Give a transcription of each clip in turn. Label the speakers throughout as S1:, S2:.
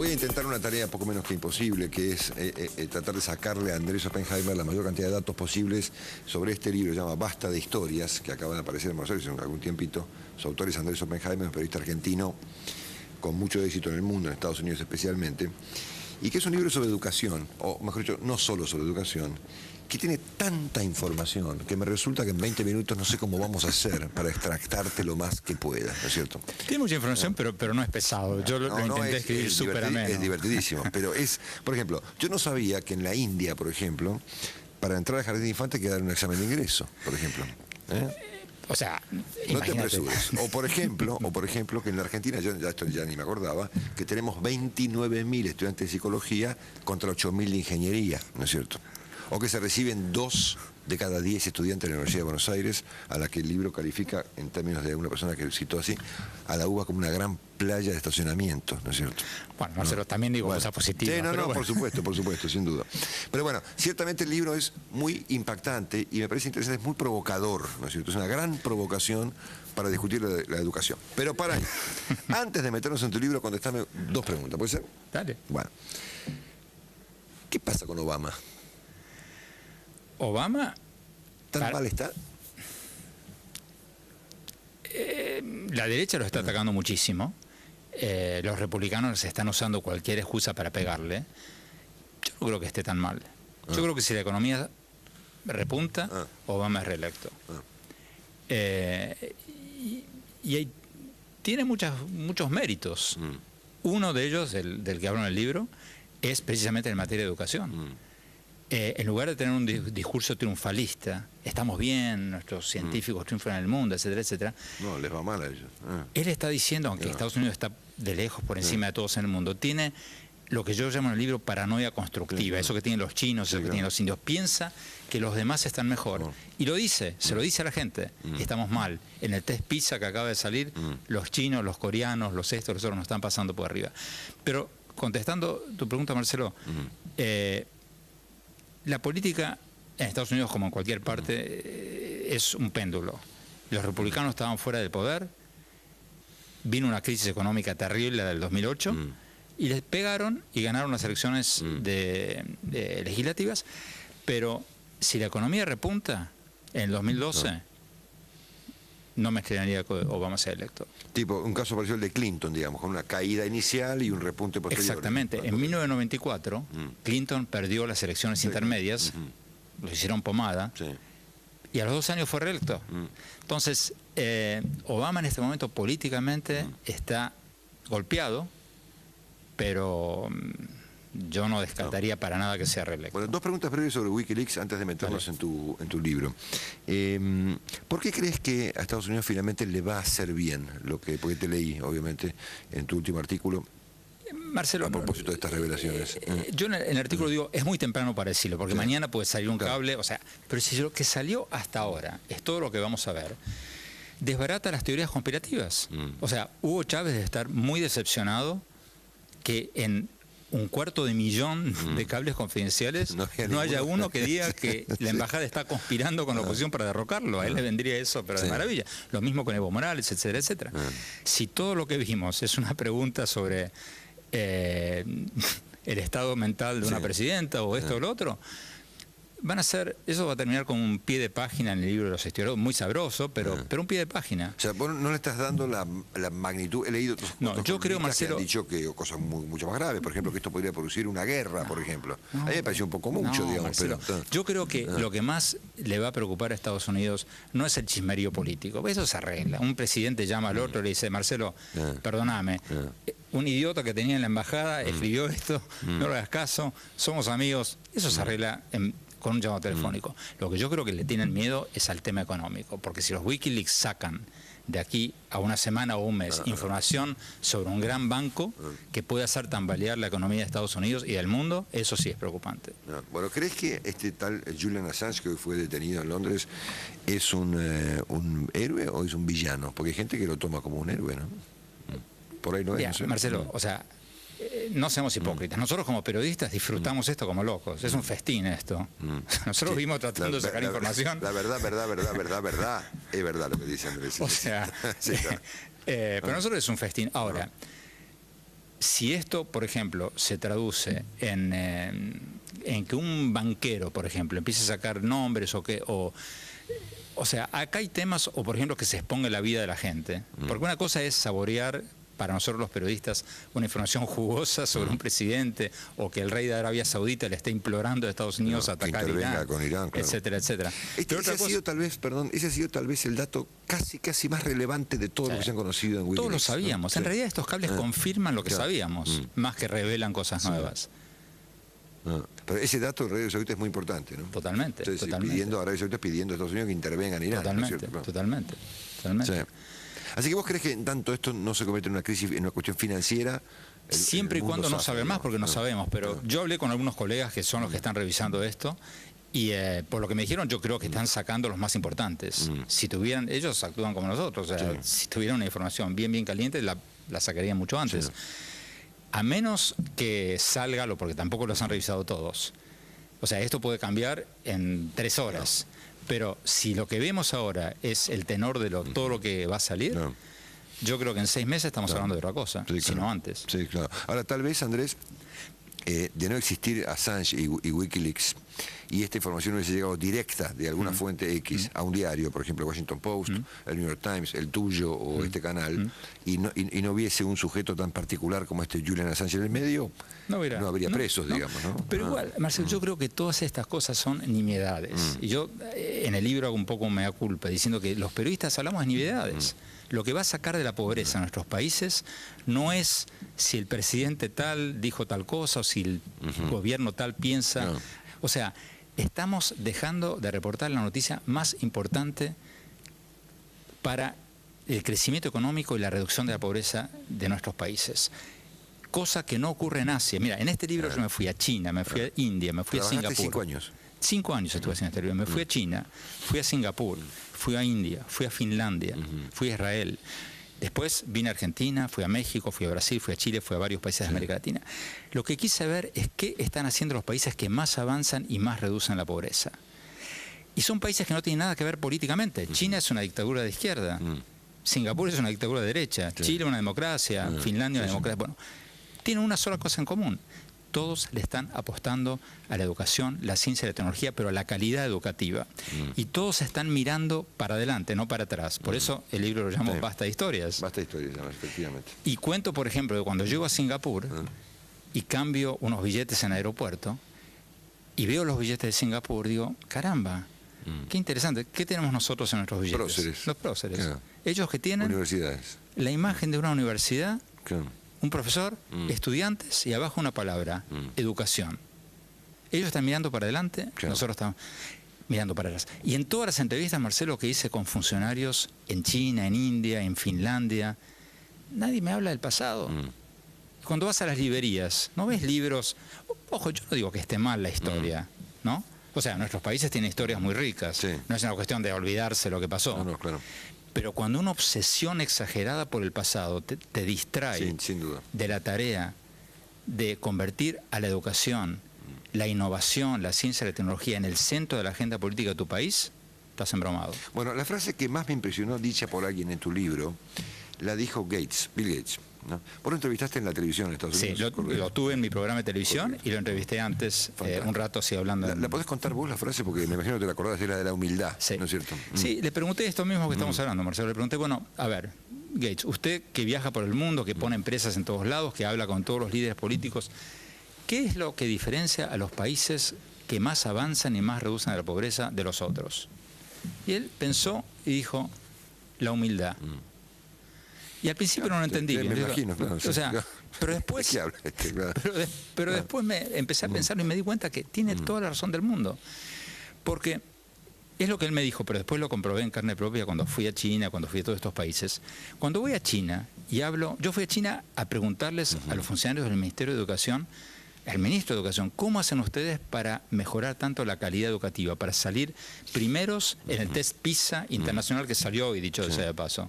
S1: voy a intentar una tarea poco menos que imposible, que es tratar de sacarle a Andrés Oppenheimer la mayor cantidad de datos posibles sobre este libro, se llama Basta de historias, que acaba de aparecer en Buenos Aires en algún tiempito. Su autor es Andrés Oppenheimer, un periodista argentino con mucho éxito en el mundo, en Estados Unidos especialmente, y que es un libro sobre educación, o mejor dicho, no solo sobre educación, que tiene tanta información que me resulta que en 20 minutos no sé cómo vamos a hacer para extractarte lo más que pueda, ¿no es cierto?
S2: Tiene mucha información, pero no es pesado. Yo lo intenté escribir súper ameno.
S1: Es divertidísimo, pero es, por ejemplo, yo no sabía que en la India, por ejemplo, para entrar al jardín de infantes hay que dar un examen de ingreso, por ejemplo.
S2: O sea,
S1: no te apresures. O por ejemplo, que en la Argentina, yo esto ya ni me acordaba, que tenemos 29.000 estudiantes de psicología contra 8.000 de ingeniería, ¿no es cierto? O que se reciben 2 de cada 10 estudiantes de la Universidad de Buenos Aires, a la que el libro califica, en términos de una persona que citó así, a la UBA como una gran playa de estacionamiento, ¿no es cierto?
S2: Bueno, Marcelo, también digo cosas positivas.
S1: Sí,
S2: bueno.
S1: por supuesto, sin duda. Pero bueno, ciertamente el libro es muy impactante y me parece interesante, es muy provocador, ¿no es cierto? Es una gran provocación para discutir la educación. Pero para ahí, antes de meternos en tu libro, contestame 2 preguntas, ¿puede ser?
S2: Dale.
S1: Bueno, ¿qué pasa con Obama?
S2: Obama...
S1: ¿Tan mal está?
S2: La derecha lo está atacando muchísimo. Los republicanos están usando cualquier excusa para pegarle. Yo no creo que esté tan mal. Yo creo que si la economía repunta, Obama es reelecto. Tiene muchos méritos. Uno de ellos, del que hablo en el libro, es precisamente en materia de educación. En lugar de tener un discurso triunfalista, estamos bien, nuestros científicos triunfan en el mundo, etcétera, etcétera.
S1: No, les va mal a ellos.
S2: Él está diciendo, aunque Estados Unidos está de lejos por encima de todos en el mundo, tiene lo que yo llamo en el libro paranoia constructiva, eso que tienen los chinos, eso que tienen los indios. Piensa que los demás están mejor. Y lo dice, se lo dice a la gente. Estamos mal. En el test PISA que acaba de salir, los chinos, los coreanos, los estos, los otros nos están pasando por arriba. Pero contestando tu pregunta, Marcelo, la política en Estados Unidos, como en cualquier parte, es un péndulo. Los republicanos estaban fuera del poder, vino una crisis económica terrible, la del 2008, y les pegaron y ganaron las elecciones legislativas, pero si la economía repunta en el 2012, no me extrañaría que Obama sea electo.
S1: Tipo, un caso parecido al de Clinton, digamos, con una caída inicial y un repunte posterior.
S2: Exactamente. En 1994, Clinton perdió las elecciones intermedias, lo hicieron pomada, y a los 2 años fue reelecto. Entonces, Obama en este momento políticamente está golpeado, pero yo no descartaría para nada que sea reelecto.
S1: Bueno, 2 preguntas breves sobre Wikileaks antes de meternos en tu libro. ¿Por qué crees que a Estados Unidos finalmente le va a hacer bien lo que, porque te leí, obviamente, en tu último artículo?
S2: Marcelo,
S1: a propósito de estas revelaciones.
S2: Yo en el artículo digo, es muy temprano para decirlo, porque mañana puede salir un cable, o sea, pero si lo que salió hasta ahora es todo lo que vamos a ver, desbarata las teorías conspirativas. O sea, Hugo Chávez debe estar muy decepcionado que en 250.000 de cables confidenciales no haya uno que diga que la embajada está conspirando con la oposición para derrocarlo. A él le vendría eso, pero de maravilla. Lo mismo con Evo Morales, etcétera, etcétera. Si todo lo que vimos es una pregunta sobre el estado mental de una presidenta o esto o lo otro, eso va a terminar con un pie de página en el libro de los historiadores, muy sabroso, pero un pie de página.
S1: O sea, vos no le estás dando la magnitud. He leído otros
S2: yo creo, Marcelo,
S1: que han dicho que cosas mucho más graves, por ejemplo, que esto podría producir una guerra, por ejemplo. A mí me pareció un poco mucho, digamos.
S2: Marcelo, pero yo creo que lo que más le va a preocupar a Estados Unidos no es el chismerío político, eso se arregla. Un presidente llama al otro y le dice, Marcelo, perdóname, un idiota que tenía en la embajada escribió esto, no le hagas caso, somos amigos, eso se arregla con un llamado telefónico. Lo que yo creo que le tienen miedo es al tema económico, porque si los Wikileaks sacan de aquí a una semana o un mes información sobre un gran banco que puede hacer tambalear la economía de Estados Unidos y del mundo, eso sí es preocupante.
S1: Bueno, ¿crees que este tal Julian Assange, que hoy fue detenido en Londres, es un héroe o es un villano? Porque hay gente que lo toma como un héroe, ¿no? Por ahí no es.
S2: Ya,
S1: no sé.
S2: Marcelo, o sea, no seamos hipócritas. Nosotros como periodistas disfrutamos esto como locos. Es un festín esto. Nosotros vimos tratando de sacar información.
S1: La verdad, es verdad lo que dice Andrés.
S2: O sea, pero nosotros es un festín. Ahora, si esto, por ejemplo, se traduce en que un banquero, por ejemplo, empiece a sacar nombres o sea, acá hay temas, o por ejemplo, que se exponga la vida de la gente. Porque una cosa es saborear, para nosotros los periodistas, una información jugosa sobre un presidente, o que el rey de Arabia Saudita le esté implorando a Estados Unidos a atacar a Irán,
S1: con Irán, claro,
S2: etcétera, etcétera.
S1: Ese ha sido tal vez el dato casi más relevante de todo lo que se han conocido en Wikileaks.
S2: Todos lo sabíamos. En realidad estos cables confirman lo que sabíamos, más que revelan cosas nuevas.
S1: Pero ese dato de Arabia Saudita es muy importante, ¿no?
S2: Totalmente.
S1: Entonces,
S2: totalmente.
S1: Arabia Saudita pidiendo a Estados Unidos que intervengan en Irán.
S2: Totalmente,
S1: ¿no?
S2: totalmente.
S1: Sí. Así que vos crees que en tanto esto no se convierte en una crisis, en una cuestión financiera.
S2: Siempre y cuando no saben más, porque no sabemos. Pero yo hablé con algunos colegas que son los que están revisando esto. Y por lo que me dijeron, yo creo que están sacando los más importantes. Si tuvieran, ellos actúan como nosotros. O sea, si tuvieran una información bien caliente, la sacarían mucho antes. Sí. A menos que salga porque tampoco los han revisado todos. O sea, esto puede cambiar en 3 horas. Pero si lo que vemos ahora es el tenor de todo lo que va a salir, yo creo que en 6 meses estamos hablando de otra cosa, sino antes.
S1: Sí, claro. Ahora, tal vez, Andrés, de no existir Assange y Wikileaks, y esta información hubiese llegado directa de alguna fuente X a un diario, por ejemplo, el Washington Post, el New York Times, el tuyo o este canal, y no hubiese un sujeto tan particular como este Julian Assange en el medio, no habría presos, digamos, ¿no?
S2: Pero igual, Marcelo, yo creo que todas estas cosas son nimiedades. Y yo en el libro hago un poco mea culpa, diciendo que los periodistas hablamos de nimiedades. Lo que va a sacar de la pobreza a nuestros países no es si el presidente tal dijo tal cosa o si el gobierno tal piensa. O sea, estamos dejando de reportar la noticia más importante para el crecimiento económico y la reducción de la pobreza de nuestros países. Cosa que no ocurre en Asia. Mira, en este libro yo me fui a China, me fui a India, me fui a Singapur.
S1: 5 años.
S2: 5 años estuve haciendo este libro. Me fui a China, fui a Singapur, fui a India, fui a Finlandia, fui a Israel. Después vine a Argentina, fui a México, fui a Brasil, fui a Chile, fui a varios países de América Latina. Lo que quise ver es qué están haciendo los países que más avanzan y más reducen la pobreza. Y son países que no tienen nada que ver políticamente. China es una dictadura de izquierda, Singapur es una dictadura de derecha, Chile una democracia, Finlandia una democracia. Bueno, tienen una sola cosa en común. Todos le están apostando a la educación, la ciencia y la tecnología, pero a la calidad educativa. Y todos están mirando para adelante, no para atrás. Por eso el libro lo llamo Basta de Historias.
S1: Basta de Historias, efectivamente.
S2: Y cuento, por ejemplo, que cuando llego a Singapur y cambio unos billetes en el aeropuerto y veo los billetes de Singapur, digo, caramba, qué interesante. ¿Qué tenemos nosotros en nuestros billetes?
S1: Próceres.
S2: Los próceres.
S1: Claro.
S2: Ellos que tienen
S1: universidades.
S2: La imagen de una universidad, un profesor, estudiantes y abajo una palabra, educación. Ellos están mirando para adelante, nosotros estamos mirando para atrás. Y en todas las entrevistas, Marcelo, que hice con funcionarios en China, en India, en Finlandia, nadie me habla del pasado. Cuando vas a las librerías, no ves libros. Ojo, yo no digo que esté mal la historia, ¿no? O sea, nuestros países tienen historias muy ricas. No es una cuestión de olvidarse lo que pasó.
S1: No, claro.
S2: Pero cuando una obsesión exagerada por el pasado te distrae
S1: sin duda
S2: de la tarea de convertir a la educación, la innovación, la ciencia y la tecnología en el centro de la agenda política de tu país, estás embromado.
S1: Bueno, la frase que más me impresionó, dicha por alguien en tu libro, la dijo Bill Gates. ¿No? Vos lo entrevistaste en la televisión en Estados Unidos.
S2: Sí, lo tuve en mi programa de televisión y lo entrevisté antes, un rato así hablando.
S1: ¿La podés contar vos la frase? Porque me imagino que te la acordás, era de la humildad, ¿no es cierto?
S2: Sí, le pregunté esto mismo que estamos hablando, Marcelo. Le pregunté, bueno, a ver, Gates, usted que viaja por el mundo, que pone empresas en todos lados, que habla con todos los líderes políticos, ¿qué es lo que diferencia a los países que más avanzan y más reducen la pobreza de los otros? Y él pensó y dijo, la humildad. Y al principio no lo entendí.
S1: Me imagino, claro.
S2: O sea, pero después, pero después me empecé a pensar y me di cuenta que tiene toda la razón del mundo. Porque es lo que él me dijo, pero después lo comprobé en carne propia cuando fui a China, cuando fui a todos estos países. Cuando voy a China y hablo, yo fui a China a preguntarles a los funcionarios del Ministerio de Educación, al ministro de Educación, ¿cómo hacen ustedes para mejorar tanto la calidad educativa, para salir primeros en el test PISA internacional que salió hoy, dicho sea de paso?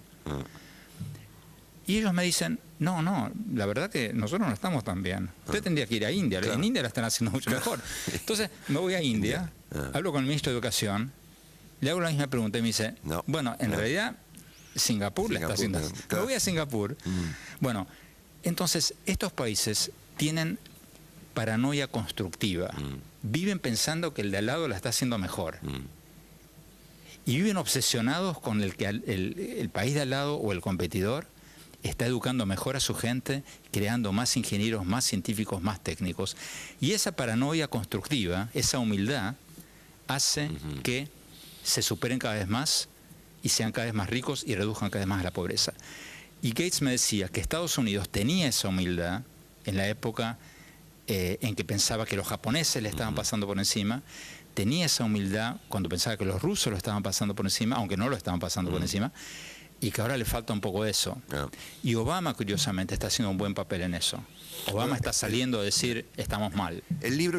S2: Y ellos me dicen, no, la verdad que nosotros no estamos tan bien. Usted tendría que ir a India, en India la están haciendo mucho mejor. Entonces me voy a India, hablo con el ministro de Educación, le hago la misma pregunta y me dice, bueno, en realidad Singapur la está haciendo. Me voy a Singapur. Bueno, Entonces, estos países tienen paranoia constructiva. Viven pensando que el de al lado la está haciendo mejor. Y viven obsesionados con el que el país de al lado o el competidor está educando mejor a su gente, creando más ingenieros, más científicos, más técnicos. Y esa paranoia constructiva, esa humildad, hace que se superen cada vez más y sean cada vez más ricos y reduzcan cada vez más la pobreza. Y Gates me decía que Estados Unidos tenía esa humildad en la época en que pensaba que los japoneses le estaban pasando por encima, tenía esa humildad cuando pensaba que los rusos lo estaban pasando por encima, aunque no lo estaban pasando por encima, y que ahora le falta un poco de eso. Y Obama, curiosamente, está haciendo un buen papel en eso. Obama está saliendo a decir, estamos mal.
S1: El libro